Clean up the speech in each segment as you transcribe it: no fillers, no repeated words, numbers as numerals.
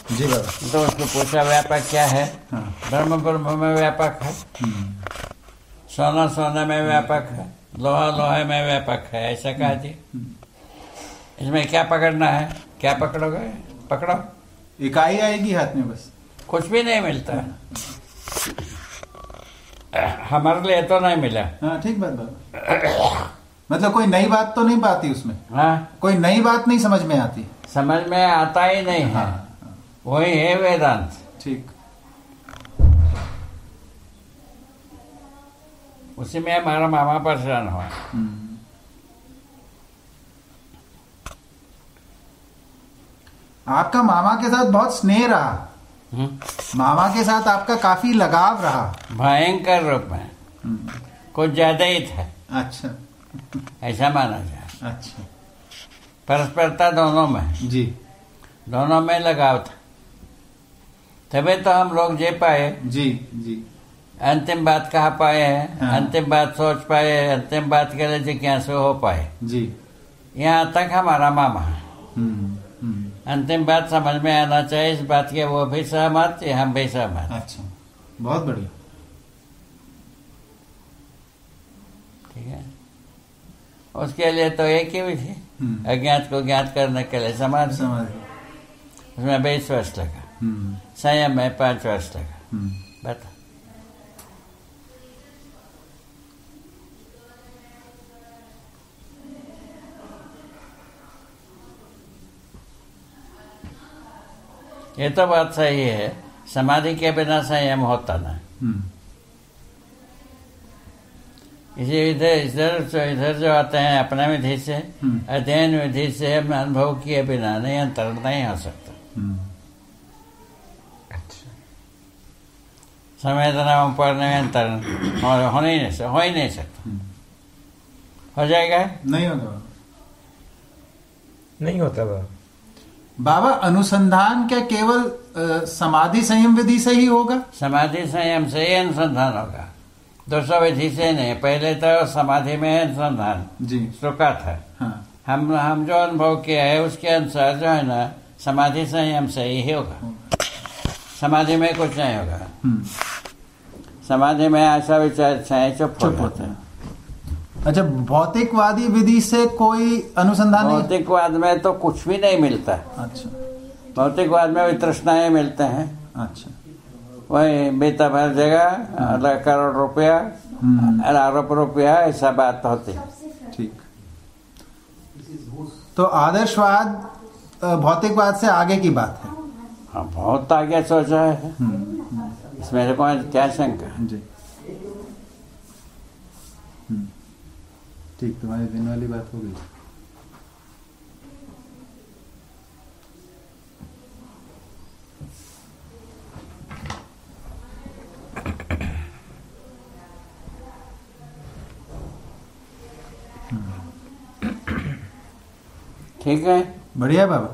जी बाबा। तो उसको पूछा व्यापक क्या है? हाँ। ब्रह्म ब्रह्म में व्यापक है, सोना सोना में व्यापक है, लोहा लोहे में व्यापक है, ऐसा कहा जी। इसमें क्या पकड़ना है? क्या पकड़ोगे? पकड़ो, इकाई आएगी हाथ में बस, कुछ भी नहीं मिलता। हमारे लिए तो नहीं मिला। हाँ ठीक बात बाबा। मतलब कोई नई बात तो नहीं पाती उसमें? हाँ, कोई नई बात नहीं समझ में आती? समझ में आता ही नहीं है। हाँ। वही है वेदांत। ठीक। उसी में हमारा मामा परेशान हुआ। आपका मामा के साथ बहुत स्नेह रहा। मामा के साथ आपका काफी लगाव रहा। भयंकर रूप में, कुछ ज्यादा ही था। अच्छा। ऐसा माना जाए। अच्छा परस्परता दोनों में, जी। दोनों में लगाव था, तभी तो हम लोग जी पाए। जी जी। अंतिम बात कहा पाए हैं। हाँ। अंतिम बात सोच पाए, अंतिम बात के लिए जिज्ञासु हो पाए। जी। यहाँ तक हमारा मामा है। हम्म। अंतिम बात समझ में आना चाहिए इस बात के, वो भी सहमत, हम भी सहमत। अच्छा, बहुत बढ़िया। ठीक है, उसके लिए तो एक ही विधि, अज्ञात को ज्ञात करने के लिए समाधि। उसमें 20 वर्ष लगा, संयम में 5 वर्ष लगा। बता, ये तो बात सही है, समाधि के बिना संयम होता ना। इसी इधर जो आते हैं अपने विधि से, अध्ययन विधि से, अनुभव किए बिना नियंत्रण नहीं हो सकता। अच्छा। संवेदनाओं पर नियंत्रण हो ही नहीं सकता। हो जाएगा? नहीं होगा। नहीं होता बाबा। बाबा, अनुसंधान क्या केवल समाधि संयम विधि से ही होगा? समाधि संयम से ही अनुसंधान होगा, दूसरा विधि से नहीं। पहले तो समाधि में अनुसंधान जी रुका था। हाँ। हम जो अनुभव किया है उसके अनुसार जो है ना, समाधि संयम से ही होगा। समाधि में कुछ नहीं होगा। समाधि में ऐसा विचार चुप होता है। अच्छा, भौतिकवादी विधि से कोई अनुसंधान नहीं? भौतिकवाद में तो कुछ भी नहीं मिलता। अच्छा। भौतिकवाद में भी तृष्णाएं मिलते हैं। अच्छा। वही बेता भर जगह, करोड़ रुपया, अरब रुपया, ऐसा बात होती। ठीक। तो आदर्शवाद भौतिकवाद से आगे की बात है। हाँ, बहुत आगे सोचा है। इसमें कोई क्या शंका? जी। ठीक, तुम्हारे दिन वाली बात हो गई। ठीक है, बढ़िया बाबा।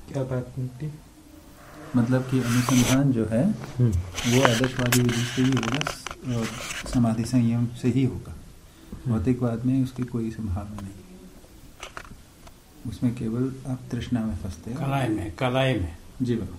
क्या बात निकली? मतलब कि अनुसंधान जो है वो आदर्शवादी विधि से ही होगा और समाधि संयम से ही होगा। भौतिकवाद में उसकी कोई संभावना नहीं, उसमें केवल आप तृष्णा में फंसते हैं। कलाई में जी बाबा।